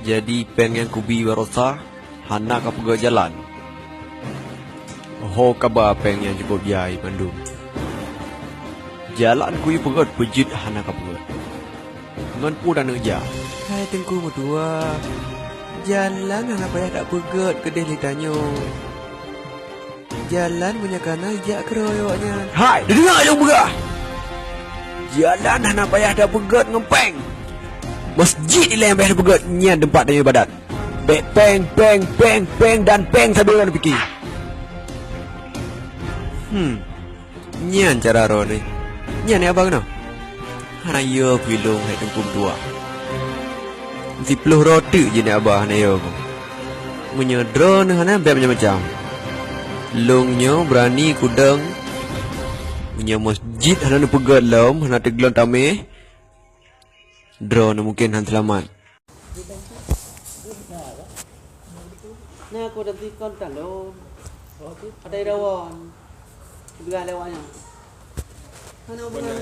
Jadi peng yang kubi warosa hana ka pegak jalan. Ho kabar peng yang cukup jai Bandung. Jalan ku yu pegat pejit hana ka pegat. Ngan pu dan ngeja. Hai tengku berdua. Jalan hana payah tak pegat ke deh litanyo. Jalan punya kana jak keroyoknya. Hai, dengar lu berah. Jalan hana payah tak pegat ngempeng. Masjid ni lah yang payah tak pegat nyan tempat dan ibadat. Peng, peng, peng, peng dan peng sambil orang fikir. Nyan cara roh ni. Nyan ni abang no. Hana yo pilung hai tengkum tua. 10 roti je ni abah na yo. Punya drone hana beb macam-macam. Lungnya berani kudang. Punya masjid hana pegat lom, hana tegelon tameh. Drone mungkin han selamat. Nah, aku nanti kontak lo. Ada rawan. Juga lewatnya. Mana benar?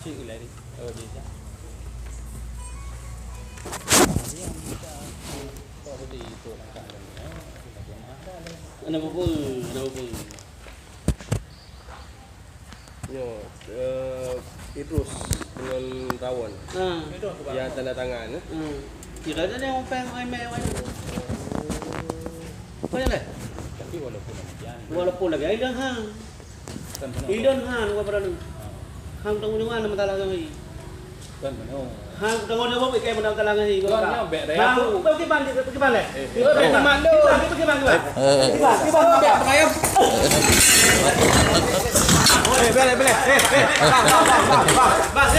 Cik ulai ni. Oh dia. Ada apa? Yo, Idrus dengan Rawan. Yang tanda tangan. Kira ada yang peng email ni. Apa yang le? Tapi Walaupun lagi idon hang. Idon hang gua pernah dengar. Hang tunggu jangan nama talang ni. kan mana? Hang tunggu dia buat ikan mana talang ni gua. Kan nyobek dah. Hang pergi balik le. Pergi balik tu. Pergi balik. Ayam. Boleh. Bas.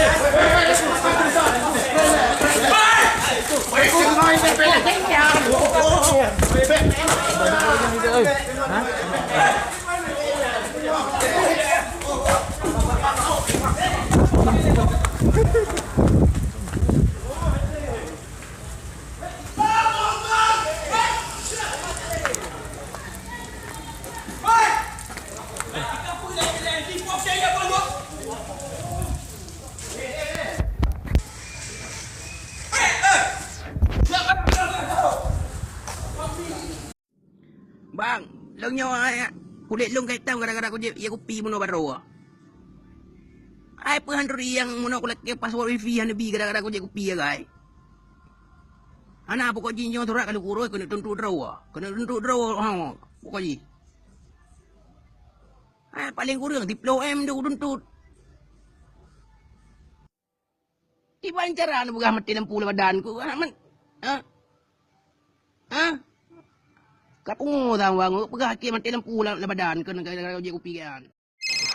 Bang, long nyawa kulit long kaitan gara-gara aku ya kopi mono baro. Ai pehandri yang mono kulit ke password wifi han lebih gara-gara aku je kopi ya guys. Ana pokok jinjo surat kalau kurus kena tentu draw. Kena tentu draw ha pokok ji. Ai paling kurang diplom tu tuntut. Iban cara anu begah mati lampu badanku. Kapung tahu bang, pegah kaki mati lampu badan kan gara-gara je kopi kan.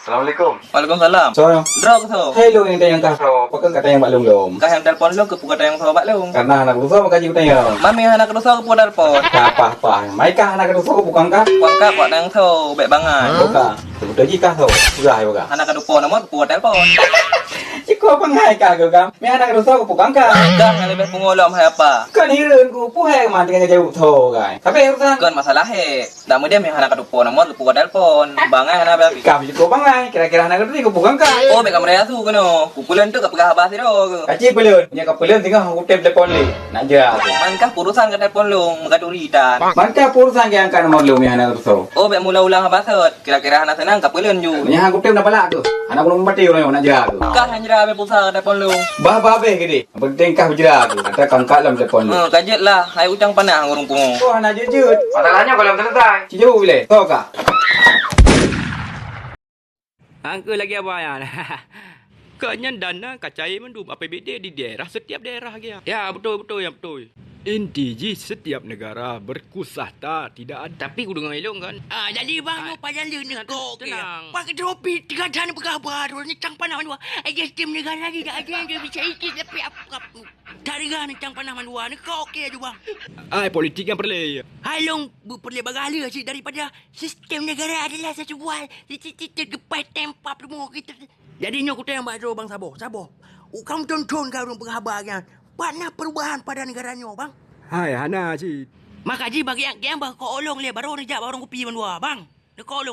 Assalamualaikum. Waalaikumsalam. So, Drog tu. hello yang tayang kah so, pakai kata yang maklum lom. Kah yang telefon lo ke pukat yang sobat lo. Karena anak rusak maka jiu tayang. Mami anak rusak ke pukat telefon. Apa? Mereka anak rusak bukan kah? Kuang kah kuat yang tu baik bangan. Bukan. Sebetulnya jika so, sudah ya bukan. Anak kedupon nama pukat telefon. Jika penghai kah ke kam? Me anak rusak bukan kah? Dah yang lebih pengolom hai apa? Kan hireun ku puhai mah dengan jauh tho guys. Tapi urusan Kan masalah he. Dah dia yang anak kedupon nama pukat telefon. Bangan anak babi. kam jiko bangai kira-kira anak itu bukan kah? Oh, baik kamera tu kena. Kukulan tu ke pegah abah si do. Kacik pelun, nya kapelun tengah hutep telepon ni. Nak jauh. Mankah urusan ke telefon lo, mengaduritan. Mantap urusan yang kan maklum yang anak rusak. Oh, baik mula ulang abah set. Kira-kira anak senang ke pelan ju. Nya hutep nak balak tu. Anak belum mati orang nak jauh. Kah yang jera baik pulsa ke telefon lo. Bah gede. Penting kah berjerak tu. Kata kangkat dalam telepon ni. Kajet lah. Hai utang panah ngurung pungu. Oh, anak jejut. Masalahnya kalau selesai. Jauh boleh. Tahu kah? Angka lagi apa ya? Kenyan dana kacai mendum APBD di daerah setiap daerah ya. Ya betul ya betul. Inti setiap negara berkusahta tidak ada. Tapi aku dengar elok kan. Jadi bang apa jalan dengan kau tenang. Pakai tropi 3 jam berkabar ni cang panah mandua. Sistem negara lagi dah ada yang bisa ikut tapi apa tarigan cang panah mandua ni kau okey aja bang. Politik yang perlu. Hai long perlu bagala sih daripada sistem negara adalah sesuatu titik gepai tempat semua kita. Jadi nyok kita yang baca bang Sabo. Ukam tonton kau orang berkabar kan. Mana perubahan pada negaranya bang? Hai Hana sih. Maka ji bagi yang bah kau olong le baru rejak baru kopi mandua bang. Dia kau olong.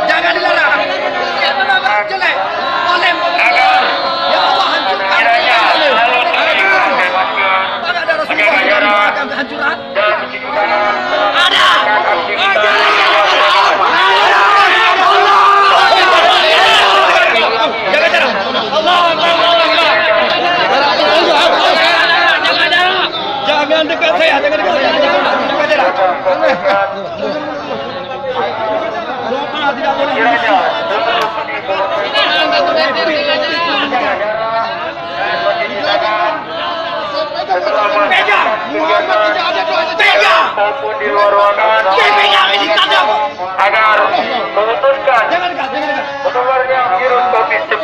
Jangan dilarang. Jelek. Oleh. Ya Allah hancurkan. maupun di luar ruangan agar memutuskan menularnya virus COVID-19.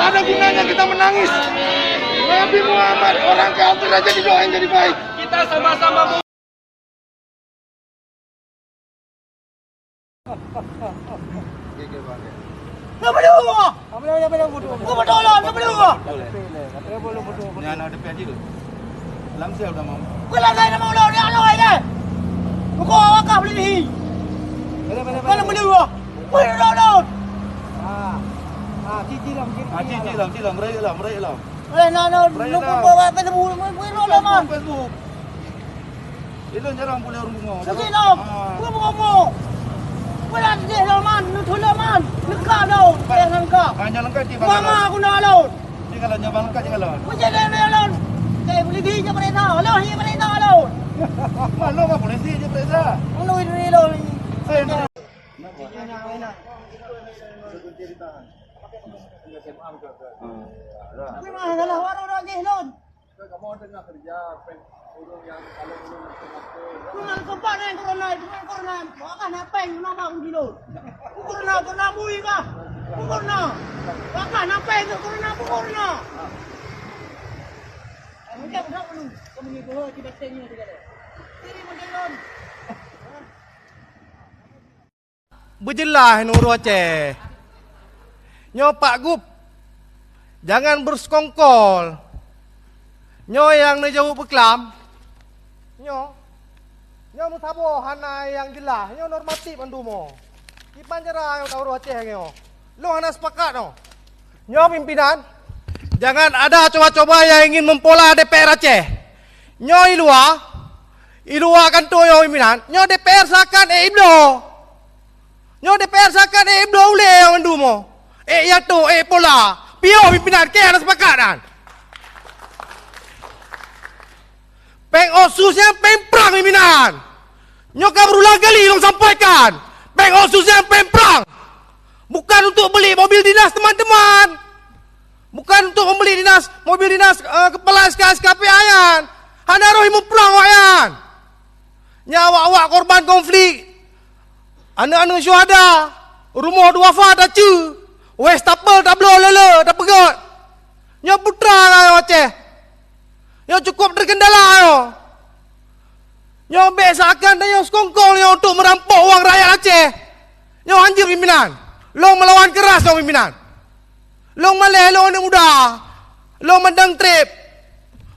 Ada gunanya kita menangis. Nabi Muhammad orang kafir aja didoain jadi baik. Kita sama-sama berjelas Nurul Aceh. Nyo Pak Gup, jangan bersekongkol. Nyo yang nak jauh berkelam. Nyo musabo hana yang jelas. Nyo normatif andu mo. Ipan jera yang Nurul Aceh nyo. Lo hana sepakat no. Nyo pimpinan, jangan ada coba-coba yang ingin mempola DPR Aceh. Nyo ilua kantor nyo pimpinan. Nyo DPR sakan iblo. Nyo DPR sakan iblo ule yang andu mo. Ya tu, pola. Pio pimpinan, kaya ada sepakatan. Peng osusnya pemprang pimpinan. Nyoka berulang kali dong sampaikan. Peng osusnya pemprang. Bukan untuk beli mobil dinas teman-teman. Bukan untuk membeli mobil dinas kepala SKSKP ayan. Hana roh imuplang ayan. Nyawa-awak korban konflik. Anak-anak syuhada. Rumah dua wafat acu. Wes tapel tak blow lele tak pegot. Nyo putra ayo Aceh. Nyo cukup terkendala ayo. Nyo besakan dan nyo sekongkol nyo untuk merampok uang rakyat Aceh. Nyo anjir pimpinan. Long melawan keras dong pimpinan. Long maleh long anak muda. Long mendang trip.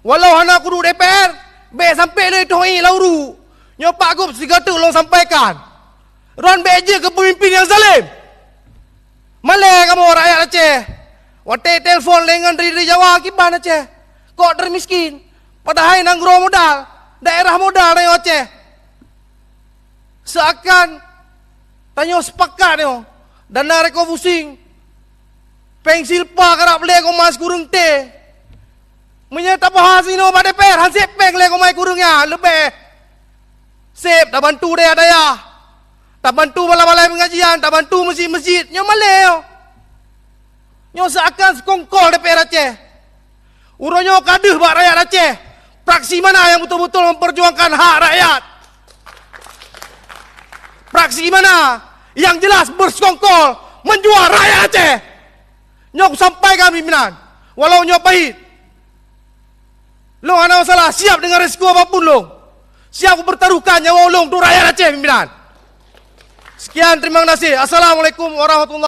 Walau anak kudu DPR, be sampai le tohi lauru. Nyo Pak Gup sigatu long sampaikan. Ron be je ke pemimpin yang zalim. Malay kamu rakyat Aceh. Wate telefon dengan dari Jawa kiban Aceh. Kok termiskin. Padahal nanggro modal. Daerah modal dari Aceh. seakan tanya sepakat yo. Dan nareko pusing. Peng silpa kerap boleh kau mas kurung te. Menyata bahas ini pada DPR hansip peng le kau mai kurungnya lebih. Sip dah bantu dia daya. Tak bantu balai-balai pengajian, tak bantu masjid-masjid. Nyo maleo. Nyo seakan sekongkol DPR Aceh. Uronyo kaduh buat rakyat Aceh. Praksi mana yang betul-betul memperjuangkan hak rakyat? Praksi mana yang jelas bersekongkol menjual rakyat Aceh? Nyok sampaikan pimpinan, walau nyok pahit. Long ada masalah, siap dengan risiko apapun long. Siap bertaruhkan nyawa long untuk rakyat Aceh pimpinan. Sekian, terima kasih. Assalamualaikum warahmatullahi wabarakatuh.